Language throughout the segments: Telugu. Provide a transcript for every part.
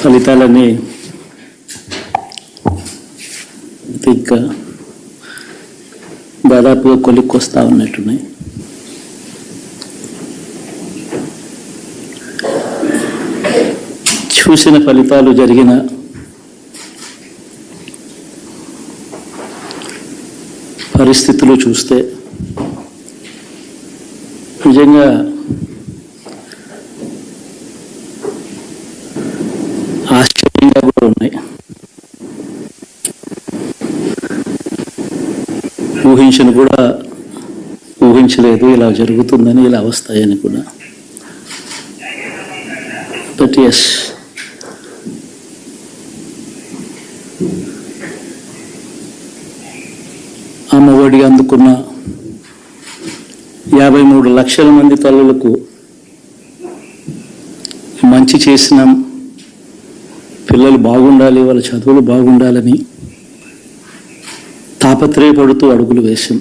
ఫలితాలన్నీ ఇంకా దాదాపుగా కొలిక్కొస్తా ఉన్నట్టున్నాయి. చూసిన ఫలితాలు జరిగిన పరిస్థితులు చూస్తే నిజంగా ఆశ్చర్యంగా కూడా ఉన్నాయి. ఊహించలేదు ఇలా జరుగుతుందని, ఇలా వస్తాయని కూడా. బట్ ఎస్, అమ్మఒడి అందుకున్న 53 లక్షల మంది తల్లులకు మంచి చేసినాం, పిల్లలు బాగుండాలి, వాళ్ళ చదువులు బాగుండాలని తాపత్రయపడుతూ అడుగులు వేసాం.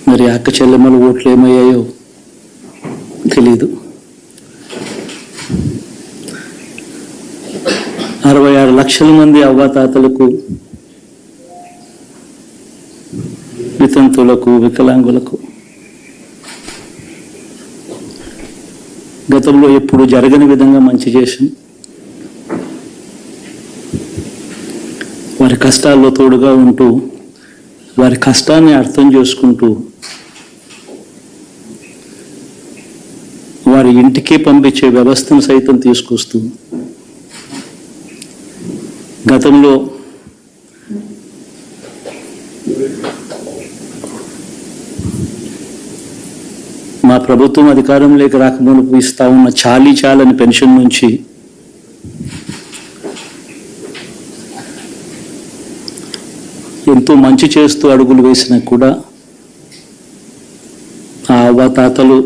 మరి అక్క చెల్లెమ్మల ఓట్లు ఏమయ్యాయో తెలీదు. 66 లక్షల మంది అవ్వాతాతలకు, వితంతులకు, వికలాంగులకు గతంలో ఎప్పుడు జరగని విధంగా మంచి చేసాం. వారి కష్టాల్లో తోడుగా ఉంటూ, వారి కష్టాన్ని అర్థం చేసుకుంటూ, వారి ఇంటికి పంపించే వ్యవస్థను సైతం తీసుకొస్తూ, గతంలో మా ప్రభుత్వం అధికారంలోకి రాకముందు ఇస్తా ఉన్న చాలని పెన్షన్ నుంచి ఎంతో మంచి చేస్తూ అడుగులు వేసినా కూడా ఆ అవ్వాతాతలు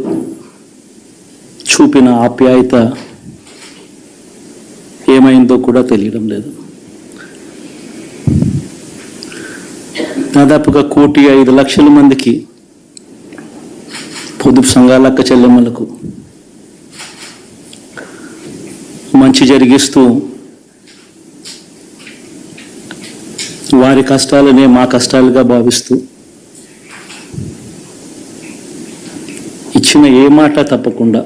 చూపిన ఆప్యాయత ఏమైందో కూడా తెలియడం లేదు. దాదాపుగా 1,05,00,000 మందికి పొదుపు సంఘాల అక్క చెల్లెమ్మలకు మంచి జరిగిస్తూ, వారి కష్టాలనే మా కష్టాలుగా భావిస్తూ, ఇచ్చిన ఏ మాట తప్పకుండా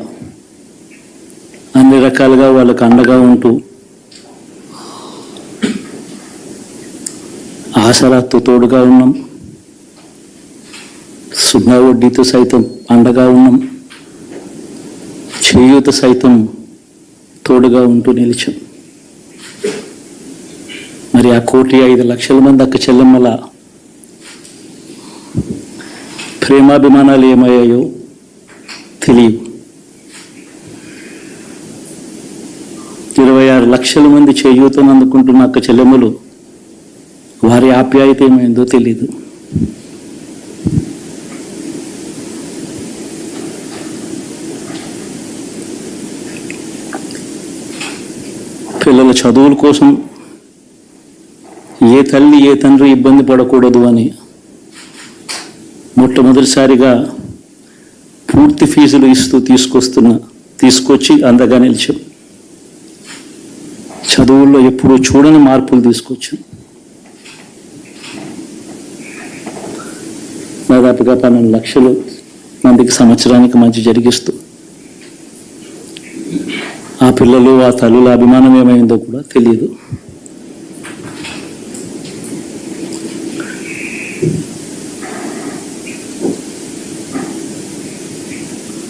అన్ని రకాలుగా వాళ్ళకు అండగా ఉంటూ, ఆసరాతో తోడుగా ఉన్నాం, సున్నా వడ్డీతో సైతం అండగా ఉన్నాం, చేయూత సైతం తోడుగా ఉంటూ నిలిచాం. మరి ఆ 1,05,00,000 మంది అక్క చెల్లెమ్మల ప్రేమాభిమానాలు ఏమయ్యాయో తెలియదు. 26 లక్షల మంది చేయూతను అందుకుంటున్న అక్క చెల్లెమ్మలు, వారి ఆప్యాయత ఏమైందో తెలీదు. పిల్లల చదువుల కోసం ఏ తల్లి ఏ తండ్రి ఇబ్బంది పడకూడదు అని మొట్టమొదటిసారిగా పూర్తి ఫీజులు ఇస్తూ తీసుకొచ్చి అందగా నిలిచాం. చదువుల్లో ఎప్పుడూ చూడని మార్పులు తీసుకొచ్చాం. దాదాపుగా 12 లక్షల మందికి సంవత్సరానికి మంచి జరిగిస్తూ, ఆ పిల్లలు, ఆ తల్లుల అభిమానం ఏమైందో కూడా తెలియదు.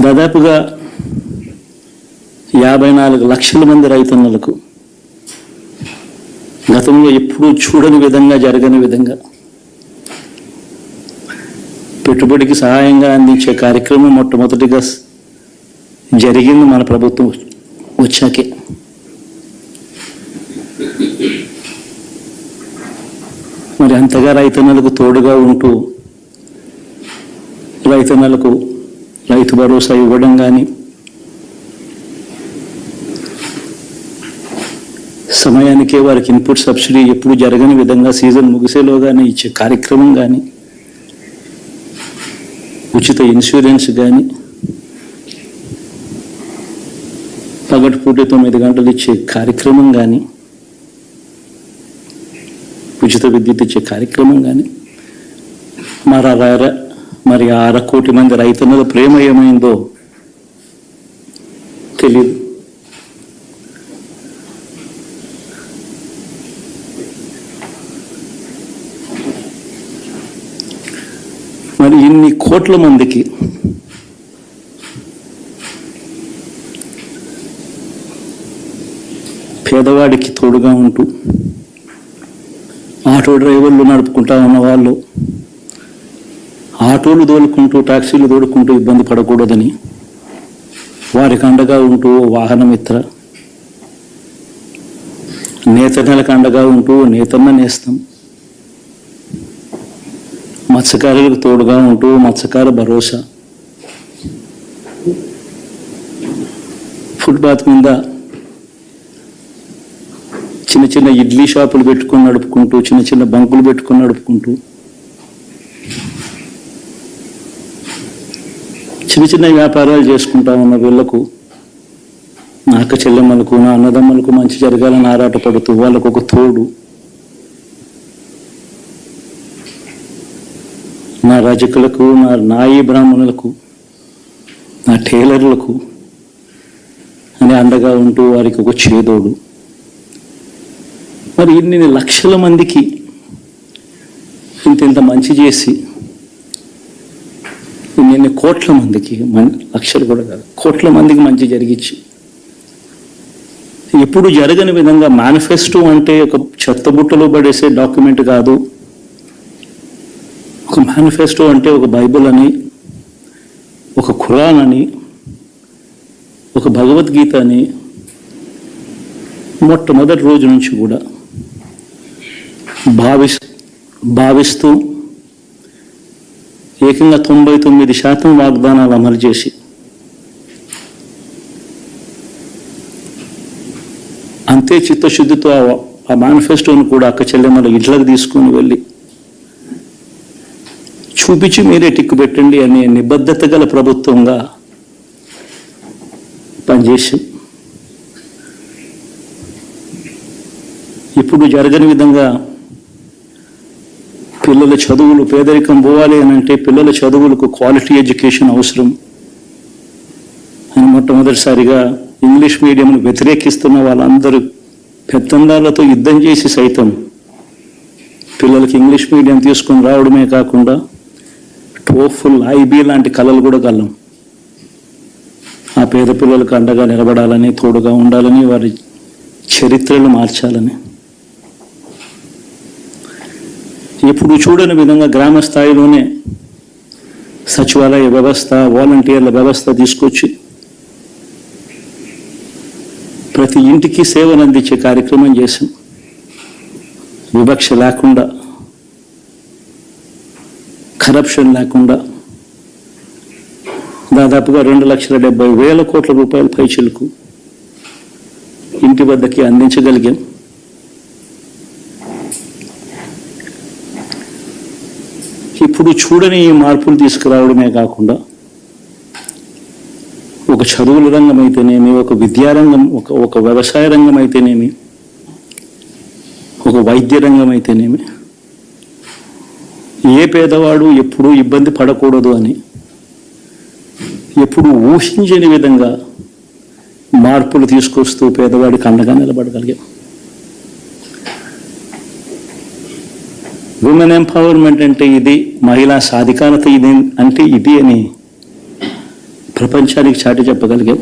దాదాపుగా 54 లక్షల మంది రైతన్నలకు గతంలో ఎప్పుడూ చూడని విధంగా, జరగని విధంగా పెట్టుబడికి సహాయంగా అందించే కార్యక్రమం మొట్టమొదటిగా జరిగింది మన ప్రభుత్వం వచ్చాకే. మరి అంతగా రైతన్నలకు తోడుగా ఉంటూ, రైతన్నలకు రైతు భరోసా ఇవ్వడం కానీ, సమయానికే వారికి ఇన్పుట్ సబ్సిడీ ఎప్పుడు జరగని విధంగా సీజన్ ముగిసేలోగానే ఇచ్చే కార్యక్రమం కానీ, ఉచిత ఇన్సూరెన్స్ కానీ, పగటిపూట 9 గంటలు ఇచ్చే కార్యక్రమం కానీ, ఉచిత విద్యుత్ ఇచ్చే కార్యక్రమం కానీ, మరి 6 కోటి మంది రైతన్నల ప్రేమ ఏమైందో తెలియదు. మరి ఇన్ని కోట్ల మందికి పేదవాడికి తోడుగా ఉంటూ ఆటో డ్రైవర్లు నడుపుకుంటా ఉన్న వాళ్ళు ఆటోలు తోలుకుంటూ టాక్సీలు తోడుకుంటూ ఇబ్బంది పడకూడదని వారికి అండగా ఉంటూ వాహనమిత్ర, నేతన్నలకు అండగా ఉంటూ నేతన్న నేస్తం, మత్స్యకారులకు తోడుగా ఉంటూ మత్స్యకార భరోసా, ఫుట్పాత్ మీద చిన్న చిన్న ఇడ్లీ షాపులు పెట్టుకొని నడుపుకుంటూ, చిన్న చిన్న బంకులు పెట్టుకొని నడుపుకుంటూ, చిన్న చిన్న వ్యాపారాలు చేసుకుంటా ఉన్న వీళ్లకు, నా అక్క చెల్లెమ్మలకు, నా అన్నదమ్మలకు మంచి జరగాలని ఆరాటపడుతూ వాళ్ళకు ఒక తోడు, నా రజకులకు, నా నాయి బ్రాహ్మణులకు, నా టైలర్లకు అని అండగా ఉంటూ వారికి ఒక చేదోడు. మరి ఇన్ని లక్షల మందికి ఇంత మంచి చేసి, ఇన్ని కోట్ల మందికి, లక్షలు కూడా కాదు, కోట్ల మందికి మంచి జరిగించి, ఎప్పుడు జరగని విధంగా మేనిఫెస్టో అంటే ఒక చెత్తబుట్టలో పడేసే డాక్యుమెంట్ కాదు. ఒక మేనిఫెస్టో అంటే ఒక బైబిల్ అని, ఒక ఖురాన్ అని, ఒక భగవద్గీత అని మొట్టమొదటి రోజు నుంచి కూడా భావిస్తూ ఏకంగా 99% వాగ్దానాలు అమలు చేసి అంతే చిత్తశుద్ధితో ఆ మేనిఫెస్టోను కూడా అక్క చెల్లెమ్మల ఇళ్ళకు తీసుకుని వెళ్ళి చూపించి మీరే టిక్కు పెట్టండి అనే నిబద్ధత గల ప్రభుత్వంగా పనిచేసి, ఇప్పుడు జరగని విధంగా పిల్లల చదువులు, పేదరికం పోవాలి అని అంటే పిల్లల చదువులకు క్వాలిటీ ఎడ్యుకేషన్ అవసరం అని మొట్టమొదటిసారిగా ఇంగ్లీష్ మీడియంను వ్యతిరేకిస్తున్న వాళ్ళందరూ పెత్తందాలతో యుద్ధం చేసి సైతం పిల్లలకి ఇంగ్లీష్ మీడియం తీసుకొని రావడమే కాకుండా టోఫుల్, ఐబీ లాంటి కళలు కూడా గల్లం. ఆ పేద పిల్లలకు అండగా నిలబడాలని, తోడుగా ఉండాలని, వారి చరిత్రలు మార్చాలని, ఇప్పుడు చూడని విధంగా గ్రామ స్థాయిలోనే సచివాలయ వ్యవస్థ, వాలంటీర్ల వ్యవస్థ తీసుకొచ్చి ప్రతి ఇంటికి సేవలు అందించే కార్యక్రమం చేశాం. వివక్ష లేకుండా, కరప్షన్ లేకుండా దాదాపుగా 2,70,000 కోట్ల రూపాయల పైచిలకు ఇంటి వద్దకి అందించగలిగాం. ఇప్పుడు చూడని ఈ మార్పులు తీసుకురావడమే కాకుండా ఒక చదువుల రంగం అయితేనేమి, ఒక విద్యారంగం, ఒక వ్యవసాయ రంగం అయితేనేమి, ఒక వైద్య రంగం అయితేనేమి, ఏ పేదవాడు ఎప్పుడూ ఇబ్బంది పడకూడదు అని ఎప్పుడు ఊహించని విధంగా మార్పులు తీసుకొస్తూ పేదవాడికి అండగా నిలబడగలిగాం. ఉమెన్ ఎంపవర్మెంట్ అంటే ఇది, మహిళా సాధికారత ఇది అంటే ఇది అని ప్రపంచానికి చాటి చెప్పగలిగాం.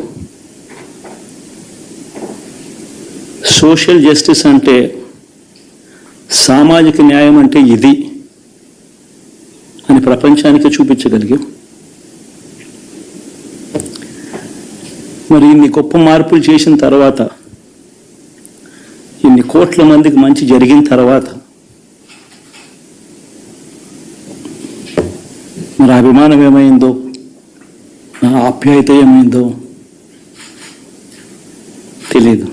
సోషల్ జస్టిస్ అంటే, సామాజిక న్యాయం అంటే ఇది అని ప్రపంచానికి చూపించగలిగాం. మరి ఇన్ని గొప్ప మార్పులు చేసిన తర్వాత, ఇన్ని కోట్ల మందికి మంచి జరిగిన తర్వాత మరి అభిమానం ఏమైందో, నా ఆప్యాయత ఏమైందో తెలియదు.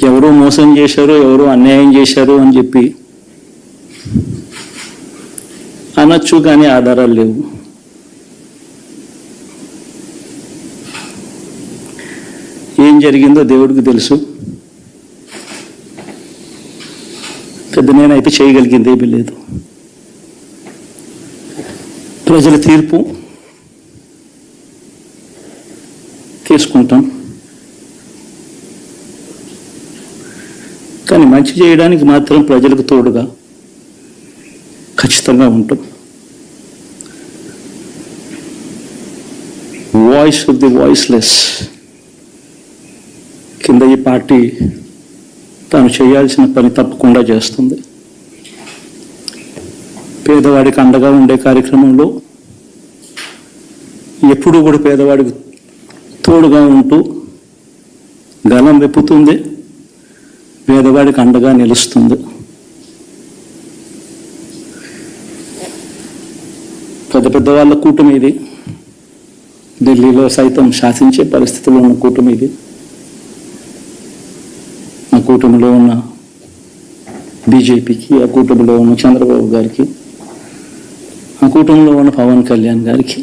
ఎవరో మోసం చేశారో, ఎవరో అన్యాయం చేశారో అని చెప్పి అనొచ్చు, కానీ ఆధారాలు లేవు. ఏం జరిగిందో దేవుడికి తెలుసు. పెద్ద నేనైతే చేయగలిగింది ఏమీ లేదు. ప్రజల తీర్పు తీసుకుంటాం, కానీ మంచి చేయడానికి మాత్రం ప్రజలకు తోడుగా ఖచ్చితంగా ఉంటాం. వాయిస్ ఆఫ్ ది వాయిస్లెస్ కింద ఈ పార్టీ తాను చేయాల్సిన పని తప్పకుండా చేస్తుంది. పేదవాడికి అండగా ఉండే కార్యక్రమంలో ఎప్పుడూ కూడా పేదవాడికి తోడుగా ఉంటూ గలం వెప్పుతుంది, పేదవాడికి అండగా నిలుస్తుంది. పెద్ద పెద్ద వాళ్ళ కూటమి ఇది, ఢిల్లీలో సైతం శాసించే పరిస్థితుల్లో ఉన్న కూటమి ఇది. ఆ కూటమిలో ఉన్న బీజేపీకి, ఆ కూటమిలో ఉన్న చంద్రబాబు గారికి, ఆ కూటమిలో ఉన్న పవన్ కళ్యాణ్ గారికి,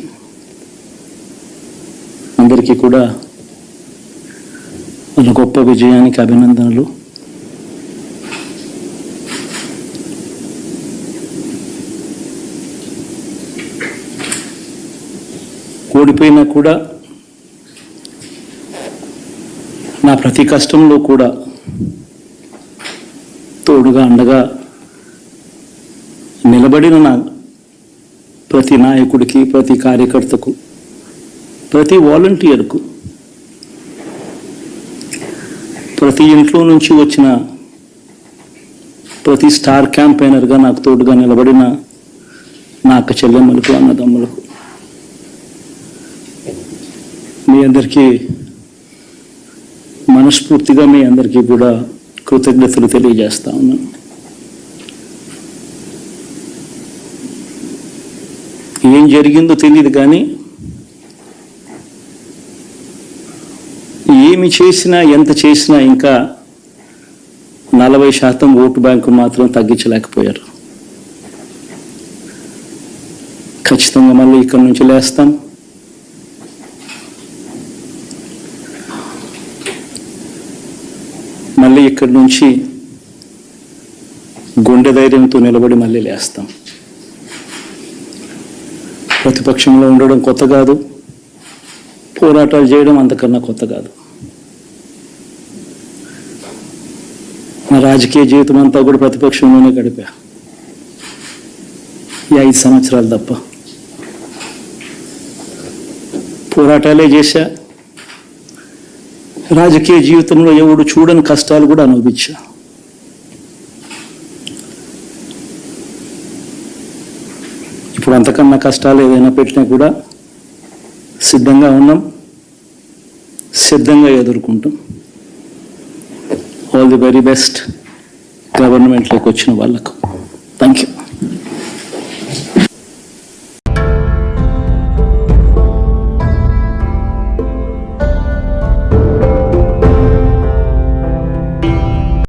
అందరికీ కూడా వాళ్ళ గొప్ప విజయానికి అభినందనలు. ఓడిపోయినా కూడా నా ప్రతి కష్టంలో కూడా తోడుగా అండగా నిలబడిన నా ప్రతి నాయకుడికి, ప్రతి కార్యకర్తకు, ప్రతి వాలంటీర్కు, ప్రతి ఇంట్లో నుంచి వచ్చిన ప్రతి స్టార్ క్యాంపెయినర్గా నాకు తోడుగా నిలబడిన నా అక్క చెల్లెమ్మలకు, అన్నదమ్ములకు, మీ అందరికీ మనస్ఫూర్తిగా మీ అందరికీ కూడా కృతజ్ఞతలు తెలియజేస్తా ఉన్నాను. ఏం జరిగిందో తెలియదు, కానీ ఏమి చేసినా, ఎంత చేసినా ఇంకా 40% ఓటు బ్యాంకు మాత్రం తగ్గించలేకపోయారు. ఖచ్చితంగా మళ్ళీ ఇక్కడి నుంచి లేస్తాం. మళ్ళీ ఇక్కడి నుంచి గుండె ధైర్యంతో నిలబడి మళ్ళీ లేస్తాం. ప్రతిపక్షంలో ఉండడం కొత్త కాదు, పోరాటాలు చేయడం అంతకన్నా కొత్త కాదు. నా రాజకీయ జీవితం అంతా కూడా ప్రతిపక్షంలోనే గడిపా, ఈ 5 సంవత్సరాలు తప్ప. పోరాటాలే చేశా, రాజకీయ జీవితంలో ఎవడు చూడని కష్టాలు కూడా అనుభవించా. ఇప్పుడు అంతకన్నా కష్టాలు ఏదైనా పెట్టినా కూడా సిద్ధంగా ఉన్నాం, సిద్ధంగా ఎదుర్కొంటాం. ఆల్ ది వెరీ బెస్ట్ గవర్నమెంట్లోకి వచ్చిన వాళ్ళకు.